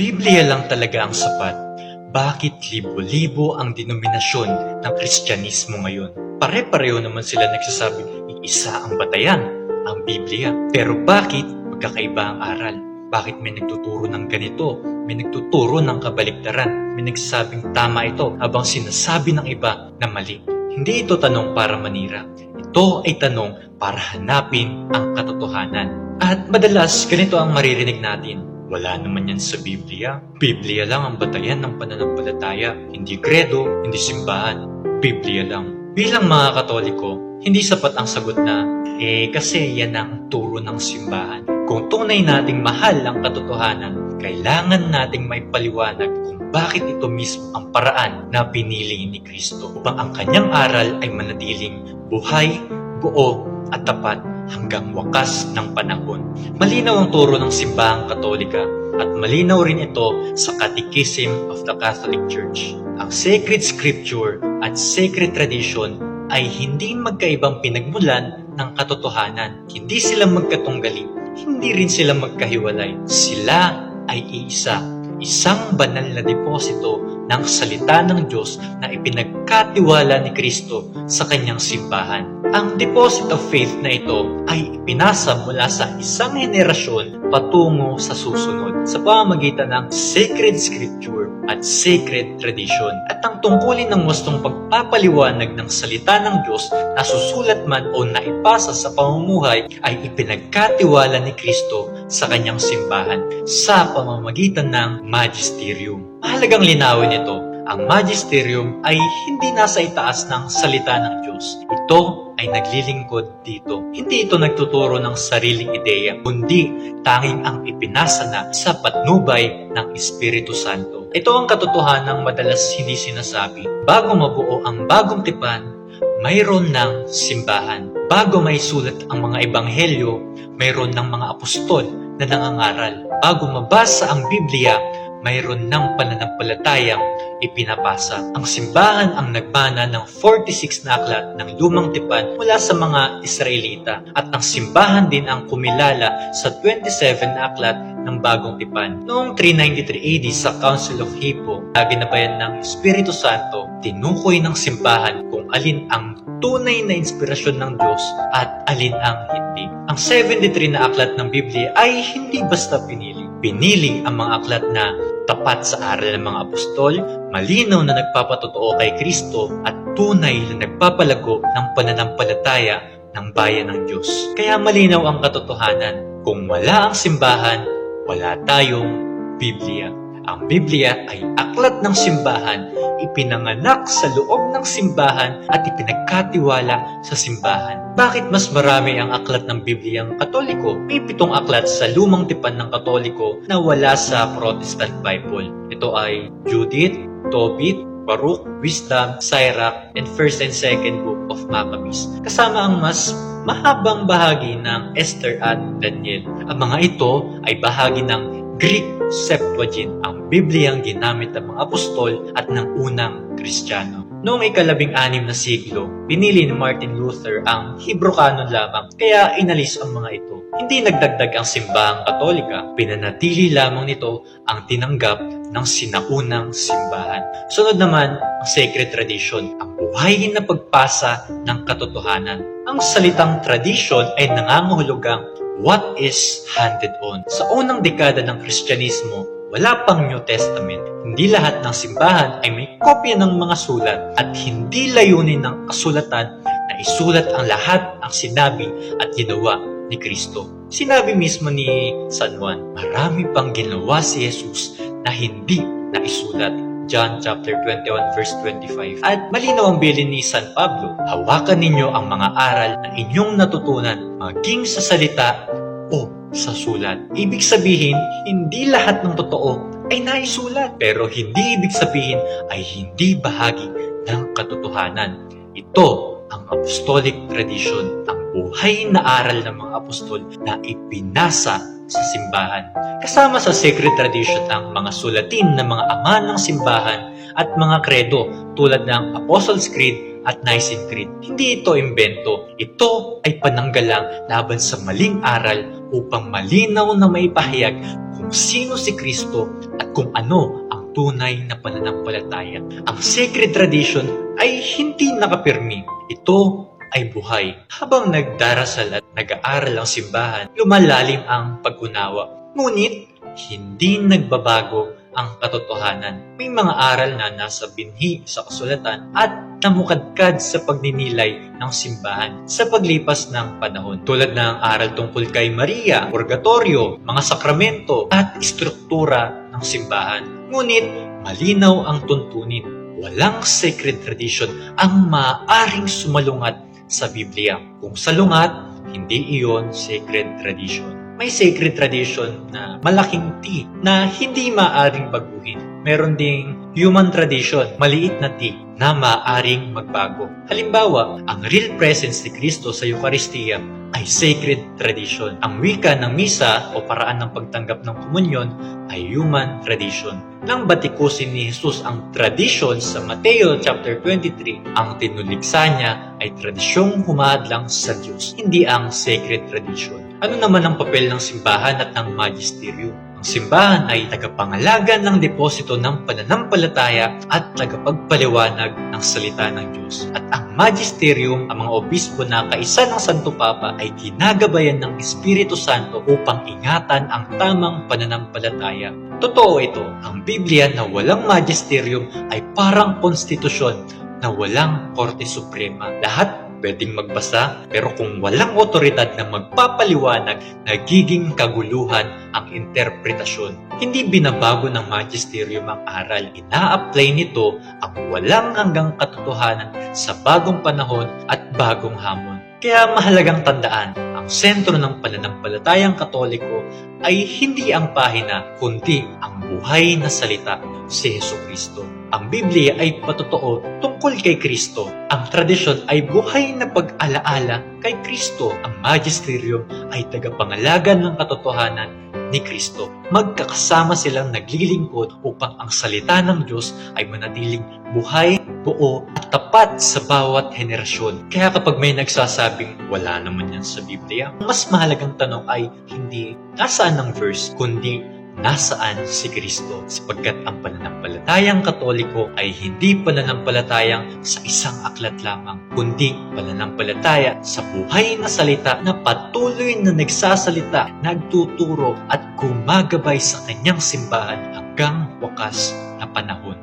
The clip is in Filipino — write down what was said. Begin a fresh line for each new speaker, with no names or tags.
Biblia lang talaga ang sapat. Bakit libo-libo ang denominasyon ng Kristyanismo ngayon? Pare-pareho naman sila nagsasabing iisa ang batayan, ang Biblia. Pero bakit magkakaiba ang aral? Bakit may nagtuturo ng ganito? May nagtuturo ng kabaliktaran? May nagsasabing tama ito habang sinasabi ng iba na mali? Hindi ito tanong para manira. Ito ay tanong para hanapin ang katotohanan. At madalas ganito ang maririnig natin. Wala naman yan sa Biblia. Biblia lang ang batayan ng pananampalataya. Hindi kredo, hindi simbahan. Biblia lang. Bilang mga Katoliko, hindi sapat ang sagot na, kasi yan ang turo ng simbahan. Kung tunay nating mahal ang katotohanan, kailangan nating may paliwanag kung bakit ito mismo ang paraan na pinili ni Kristo upang ang kanyang aral ay manatiling buhay, buo at tapat hanggang wakas ng panahon. Malinaw ang turo ng simbahang Katolika at malinaw rin ito sa Catechism of the Catholic Church. Ang sacred scripture at sacred tradition ay hindi magkaibang pinagmulan ng katotohanan. Hindi sila magkatunggali, hindi rin sila magkahiwalay. Sila ay iisa, isang banal na deposito ng salita ng Diyos na ipinagkatiwala ni Kristo sa kanyang simbahan. Ang deposit of faith na ito ay ipinasa mula sa isang henerasyon patungo sa susunod sa pamamagitan ng sacred scripture at sacred tradition. At ang tungkulin ng wastong pagpapaliwanag ng salita ng Diyos na susulat man o naipasa sa pamumuhay ay ipinagkatiwala ni Kristo sa kanyang simbahan sa pamamagitan ng magisterium. Mahalagang linawin ito, ang magisterium ay hindi nasa itaas ng salita ng Diyos. Ito ay naglilingkod dito. Hindi ito nagtuturo ng sariling ideya, kundi tanging ang ipinasa na sa patnubay ng Espiritu Santo. Ito ang katotohanang madalas hindi sinasabi. Bago mabuo ang bagong tipan, mayroon ng simbahan. Bago may sulat ang mga ebanghelyo, mayroon ng mga apostol na nangangaral. Bago mabasa ang Biblia, mayroon ng pananampalatayang ipinapasa. Ang simbahan ang nagmana ng 46 na aklat ng lumang tipan mula sa mga Israelita at ang simbahan din ang kumilala sa 27 na aklat ng bagong tipan. Noong 393 AD sa Council of Hippo, ginabayan ng Espiritu Santo, tinukoy ng simbahan kung alin ang tunay na inspirasyon ng Diyos at alin ang hindi. Ang 73 na aklat ng Biblia ay hindi basta pinili. Pinili ang mga aklat na tapat sa aral ng mga apostol, malinaw na nagpapatotoo kay Kristo at tunay na nagpapalago ng pananampalataya ng bayan ng Diyos. Kaya malinaw ang katotohanan. Kung wala ang simbahan, wala tayong Biblia. Ang Biblia ay aklat ng simbahan, ipinanganak sa loob ng simbahan at ipinagkatiwala sa simbahan. Bakit mas marami ang aklat ng Bibliang Katoliko? May 7 aklat sa lumang tipan ng Katoliko na wala sa Protestant Bible. Ito ay Judith, Tobit, Baruch, Wisdom, Sirach, and 1st and 2nd Book of Maccabees. Kasama ang mas mahabang bahagi ng Esther at Daniel. Ang mga ito ay bahagi ng Greek Septuagint, ang Bibliang ginamit ng mga apostol at ng unang Kristiyano. Noong ika-16 na siglo, pinili ni Martin Luther ang Hebrew Canon lamang, kaya inalis ang mga ito. Hindi nagdagdag ang simbahang Katolika, pinanatili lamang nito ang tinanggap ng sinaunang simbahan. Sunod naman ang sacred tradition, ang buhay na pagpasa ng katotohanan. Ang salitang tradition ay nangangahulugang what is handed on. Sa unang dekada ng Kristyanismo, wala pang New Testament. Hindi lahat ng simbahan ay may kopya ng mga sulat at hindi layunin ng kasulatan na isulat ang lahat ang sinabi at ginawa ni Kristo. Sinabi mismo ni San Juan, marami pang ginawa si Jesus na hindi naisulat. John chapter 21 verse 25. At malinaw ang bilin ni San Pablo, hawakan ninyo ang mga aral na inyong natutunan maging sa salita o sa sulat. Ibig sabihin, hindi lahat ng totoo ay naisulat. Pero hindi ibig sabihin ay hindi bahagi ng katotohanan. Ito ang apostolic tradition, ang buhay na aral ng mga apostol na ipinasa sa simbahan. Kasama sa sacred tradition ang mga sulatin ng mga ama ng simbahan at mga kredo tulad ng Apostles' Creed at Nicene Creed. Hindi ito imbento. Ito ay pananggalang laban sa maling aral upang malinaw na maipahayag kung sino si Kristo at kung ano ang tunay na pananampalataya. Ang sacred tradition ay hindi nakapirmi. Ito ay buhay. Habang nagdarasal at nag-aaral ang simbahan, lumalalim ang pag-unawa. Ngunit, hindi nagbabago ang katotohanan. May mga aral na nasa binhi sa kasulatan at namukadkad sa pagninilay ng simbahan sa paglipas ng panahon. Tulad ng aral tungkol kay Maria, purgatorio, mga sakramento at istruktura ng simbahan. Ngunit, malinaw ang tuntunin. Walang sacred tradition ang maaaring sumalungat sa Biblia. Kung salungat, hindi iyon sacred tradition. May sacred tradition na malaking T na hindi maaaring baguhin. Meron ding human tradition, maliit na T, na maaaring magbago. Halimbawa, ang real presence ni Kristo sa Eucharistia ay sacred tradition. Ang wika ng misa o paraan ng pagtanggap ng komunyon ay human tradition. Nang batikusin ni Jesus ang tradition sa Mateo chapter 23, ang tinuligsa niya ay tradisyong humadlang sa Diyos, hindi ang sacred tradition. Ano naman ang papel ng simbahan at ng magisterium? Ang simbahan ay tagapangalaga ng deposito ng pananampalataya at tagapagpaliwanag ng salita ng Diyos. At ang magisterium, ang mga obispo na kaisa ng Santo Papa, ay ginagabayan ng Espiritu Santo upang ingatan ang tamang pananampalataya. Totoo ito, ang Biblia na walang magisterium ay parang konstitusyon na walang Korte Suprema. Lahat pwedeng magbasa, pero kung walang otoridad na magpapaliwanag, nagiging kaguluhan ang interpretasyon. Hindi binabago ng magisterium ang aral. Ina-apply nito ang walang hanggang katotohanan sa bagong panahon at bagong hamon. Kaya mahalagang tandaan, ang sentro ng pananampalatayang Katoliko ay hindi ang pahina, kundi ang buhay na salita, si Jesucristo. Ang Biblia ay patotoo tungkol kay Kristo. Ang tradisyon ay buhay na pag-alaala kay Kristo. Ang magisterium ay tagapangalaga ng katotohanan ni Kristo. Magkakasama silang naglilingkod upang ang salita ng Diyos ay manatiling buhay, buo at tapat sa bawat henerasyon. Kaya kapag may nagsasabing wala naman yan sa Biblia, ang mas mahalagang tanong ay hindi nasaan ang verse, kundi nasaan si Kristo, sapagkat ang pananampalatayang Katoliko ay hindi pananampalatayang sa isang aklat lamang, kundi pananampalataya sa buhay na salita na patuloy na nagsasalita, nagtuturo at gumagabay sa kanyang simbahan hanggang wakas na panahon.